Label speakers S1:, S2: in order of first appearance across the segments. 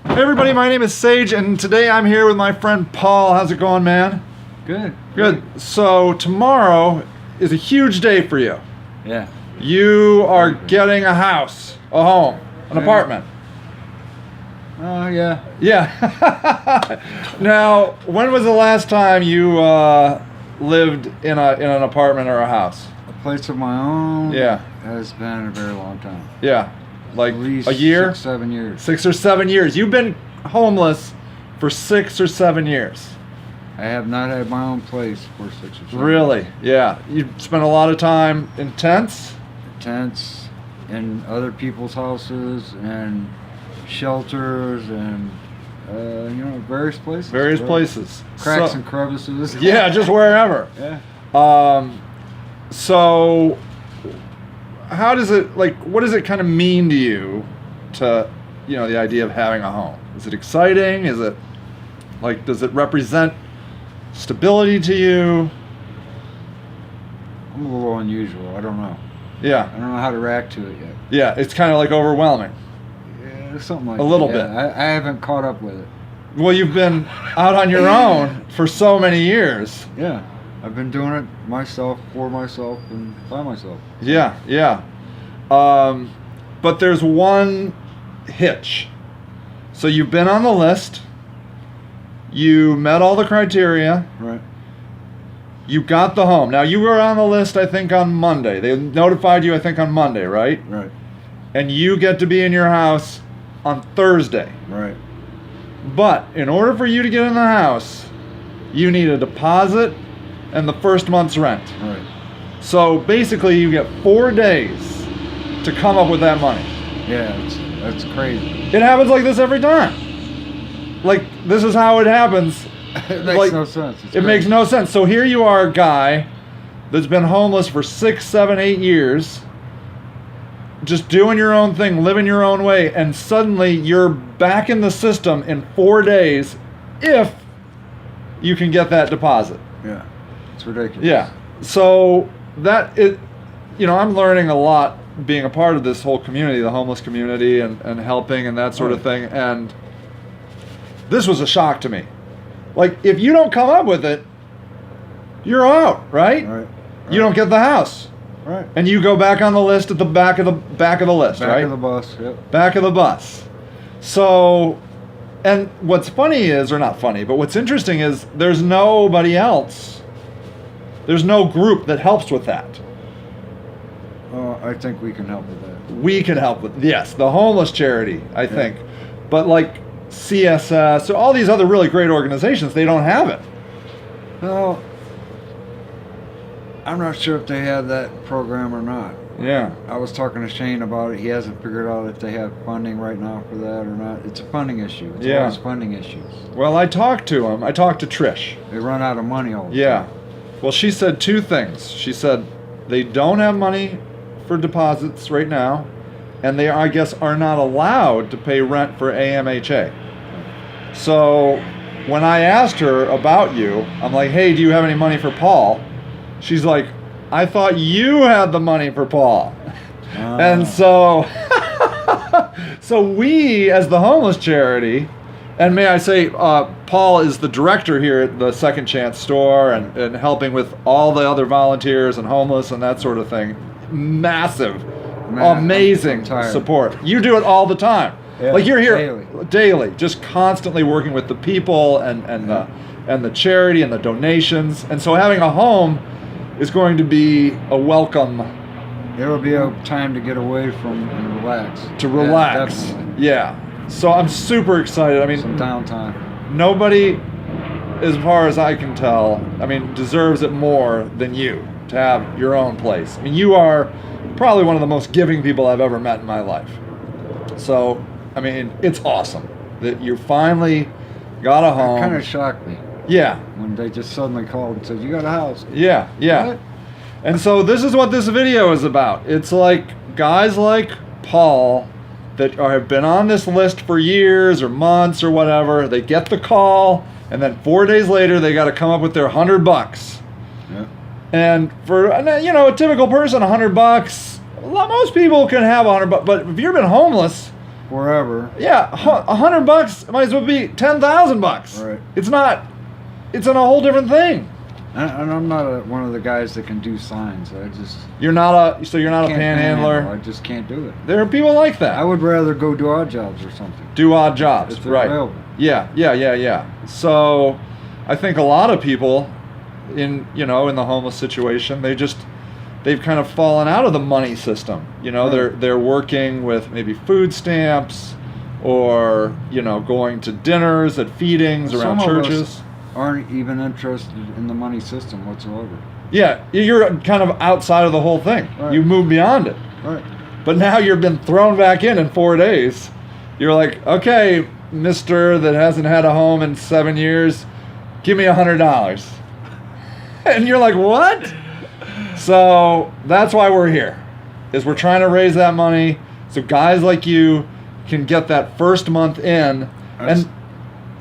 S1: Hey everybody, my name is Sage, and today I'm here with my friend Paul. How's it going, man?
S2: Good.
S1: Good. So tomorrow is a huge day for you.
S2: Yeah.
S1: You are getting a house, a home, an apartment.
S2: Oh, yeah.
S1: Yeah. Now, when was the last time you lived in an apartment or a house?
S2: A place of my own.
S1: Yeah.
S2: Has been a very long time.
S1: Yeah. Like
S2: At least
S1: a year?
S2: 6, 7 years.
S1: 6 or 7 years. You've been homeless for 6 or 7 years.
S2: I have not had my own place for 6 or 7
S1: Really?
S2: years.
S1: Yeah. You spent a lot of time in tents?
S2: Tents in other people's houses and shelters and various places.
S1: Various places.
S2: Cracks
S1: So-
S2: and crevices.
S1: Yeah, just wherever.
S2: Yeah.
S1: So how does it, like, what does it kind of mean to you to, the idea of having a home? Is it exciting? Is it, like, does it represent stability to you?
S2: I'm a little unusual. I don't know.
S1: Yeah.
S2: I don't know how to react to it yet.
S1: Yeah, it's kind of like overwhelming.
S2: Yeah, something like
S1: A little
S2: that.
S1: bit.
S2: Yeah, I haven't caught up with it.
S1: Well, you've been out on your own for so many years.
S2: Yeah, I've been doing it myself, for myself, and by myself.
S1: Yeah, yeah. But there's one hitch. So you've been on the list. You met all the criteria.
S2: Right.
S1: You got the home. Now, you were on the list, I think, on Monday. They notified you, I think, on Monday, right?
S2: Right.
S1: And you get to be in your house on Thursday.
S2: Right.
S1: But in order for you to get in the house, you need a deposit and the first month's rent.
S2: Right.
S1: So basically, you get 4 days to come up with that money.
S2: Yeah, that's crazy.
S1: It happens like this every time. Like, this is how it happens.
S2: It makes
S1: Like,
S2: no sense. It's
S1: It makes
S2: crazy.
S1: no sense. So here you are, a guy that's been homeless for 6, 7, 8 years, just doing your own thing, living your own way, and suddenly you're back in the system in 4 days if you can get that deposit.
S2: Yeah, it's ridiculous.
S1: Yeah. So I'm learning a lot being a part of this whole community, the homeless community, and helping and that sort of thing. And this was a shock to me. Like, if you don't come up with it, you're out, right?
S2: Right.
S1: You don't get the house,
S2: Right.
S1: and you go back on the list at the back of the list,
S2: Back
S1: right?
S2: of the bus. Yep.
S1: Back of the bus. So, and what's funny is, or not funny, but what's interesting is there's nobody else. There's no group that helps with that.
S2: I think we can help with that.
S1: We can help with, yes, the homeless charity, I think. But like CSS, so all these other really great organizations, they don't have it.
S2: Well, I'm not sure if they have that program or not.
S1: Yeah.
S2: I was talking to Shane about it. He hasn't figured out if they have funding right now for that or not. It's a funding issue. It's
S1: Yeah.
S2: always funding issues.
S1: Well, I talked to him. I talked to Trish.
S2: They run out of money all the
S1: Yeah.
S2: time.
S1: Well, she said 2 things. She said they don't have money for deposits right now, and they, I guess, are not allowed to pay rent for AMHA. So when I asked her about you, I'm like, hey, do you have any money for Paul? She's like, I thought you had the money for Paul. And so, so we, as the homeless charity, and may I say, Paul is the director here at the Second Chance store and helping with all the other volunteers and homeless and that sort of thing. Massive,
S2: Man,
S1: amazing
S2: I'm tired.
S1: support. You do it all the time.
S2: Yeah,
S1: like you're here
S2: daily.
S1: just constantly working with the people and the charity and the donations. And so having a home is going to be a welcome
S2: It'll be a time to get away from and relax.
S1: to
S2: Yeah,
S1: relax.
S2: definitely.
S1: Yeah. So I'm super excited. I mean,
S2: Some downtime.
S1: nobody, as far as I can tell, deserves it more than you to have your own place. I mean, you are probably one of the most giving people I've ever met in my life. So, it's awesome that you finally got a home.
S2: It kind of shocked me
S1: Yeah.
S2: when they just suddenly called and said, "You got a house."
S1: Yeah, yeah.
S2: What?
S1: And so this is what this video is about. It's like guys like Paul that have been on this list for years or months or whatever. They get the call, and then 4 days later, they got to come up with their $100.
S2: Yeah.
S1: And for a typical person, $100. Most people can have $100, but if you've been homeless
S2: wherever.
S1: Yeah, $100 might as well be $10,000.
S2: Right.
S1: It's not. It's on a whole different thing.
S2: And I'm not one of the guys that can do signs. I just
S1: You're not a. So you're not a
S2: can't
S1: panhandler.
S2: panhandle. I just can't do it.
S1: There are people like that.
S2: I would rather go do odd jobs or something.
S1: Do odd jobs,
S2: If they're
S1: right?
S2: available.
S1: Yeah. So, I think a lot of people, in the homeless situation, they've kind of fallen out of the money system.
S2: Right.
S1: They're working with maybe food stamps, or going to dinners at feedings around
S2: Some of us
S1: churches.
S2: aren't even interested in the money system whatsoever.
S1: Yeah, you're kind of outside of the whole thing.
S2: Right.
S1: You moved beyond it.
S2: Right.
S1: But now you've been thrown back in 4 days. You're like, okay, mister that hasn't had a home in 7 years, give me $100. And you're like, what? So that's why we're here, is we're trying to raise that money so guys like you can get that first month in.
S2: That's-
S1: And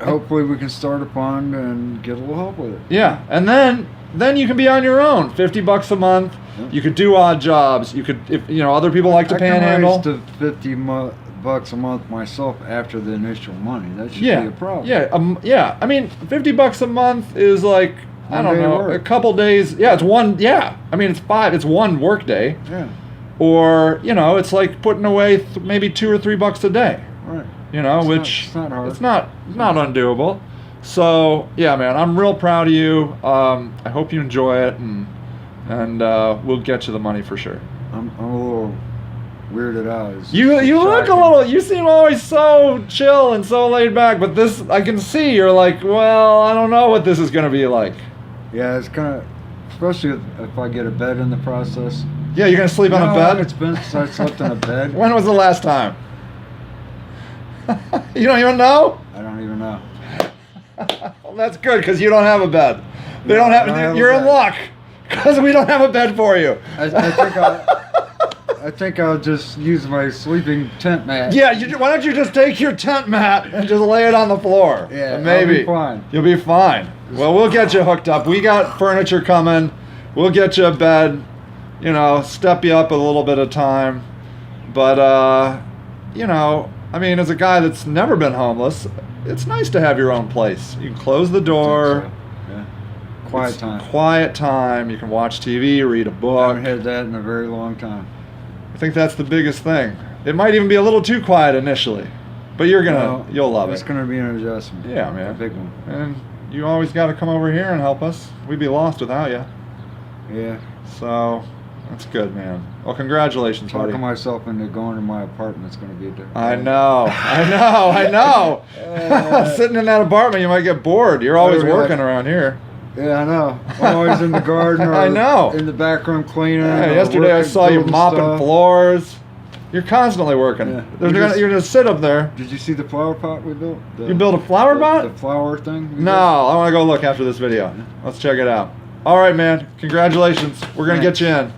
S2: Hopefully we can start a fund and get a little help with it.
S1: yeah, and then you can be on your own. $50 a month.
S2: Yeah.
S1: You could do odd jobs. You could, if other people like to
S2: I can
S1: panhandle.
S2: raise to $50 a month myself after the initial money. That should
S1: Yeah,
S2: be a problem.
S1: yeah. I mean, $50 a month is like, I
S2: One
S1: don't
S2: day
S1: know,
S2: work.
S1: a couple days. Yeah, it's one. Yeah, I mean, it's one work day,
S2: Yeah.
S1: or it's like putting away maybe $2 or $3 a day.
S2: Right.
S1: Which
S2: it's not hard.
S1: it's not undoable. So yeah, man, I'm real proud of you. I hope you enjoy it, and we'll get you the money for sure.
S2: I'm a little weirded out. It's
S1: You look a
S2: shocking.
S1: little. You seem always so chill and so laid back, but this I can see you're like, well, I don't know what this is gonna be like.
S2: Yeah, it's kind of, especially if I get a bed in the process.
S1: Yeah, you're gonna sleep
S2: You
S1: on
S2: know
S1: a
S2: how long
S1: bed.
S2: it's been since I slept in a bed?
S1: When was the last time? You don't even know?
S2: I don't even know.
S1: Well, that's good because you don't have a bed. They
S2: No,
S1: don't
S2: I
S1: have.
S2: don't have a
S1: You're in
S2: bed.
S1: luck because we don't have a bed for you.
S2: I think I'll just use my sleeping tent mat.
S1: Yeah, why don't you just take your tent mat and just lay it on the floor?
S2: Yeah,
S1: And maybe
S2: I'll be fine.
S1: You'll be fine. Well, we'll get you hooked up. We got furniture coming. We'll get you a bed. Step you up a little bit of time. But I mean, as a guy that's never been homeless, it's nice to have your own place. You can close the door.
S2: Yeah. Quiet
S1: It's
S2: time.
S1: Quiet time. You can watch TV, read a
S2: I
S1: book.
S2: haven't had that in a very long time.
S1: I think that's the biggest thing. It might even be a little too quiet initially, but you'll love
S2: It's
S1: it.
S2: going to be an adjustment.
S1: Yeah, man.
S2: A big one.
S1: And you always got to come over here and help us. We'd be lost without you.
S2: Yeah.
S1: So that's good, man. Well, congratulations, buddy.
S2: Talking myself into going to my apartment's going to be a different.
S1: I know. Sitting in that apartment, you might get bored. You're always
S2: Literally,
S1: working around here.
S2: Yeah, I know. I'm always in the garden or
S1: I know.
S2: in the back room cleaning.
S1: Yeah,
S2: or
S1: yesterday I
S2: working,
S1: saw you
S2: building
S1: mopping
S2: stuff.
S1: floors. You're constantly working.
S2: Yeah.
S1: You're gonna sit up there.
S2: Did you see the flower pot we built?
S1: You built a flower pot?
S2: The flower thing? we
S1: No, I want to go look after this video. Let's check it out. All right, man. Congratulations. We're going to get you in.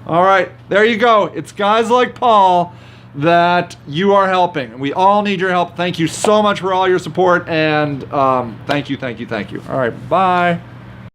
S1: All right. There you go. It's guys like Paul that you are helping. We all need your help. Thank you so much for all your support. And thank you. All right. Bye.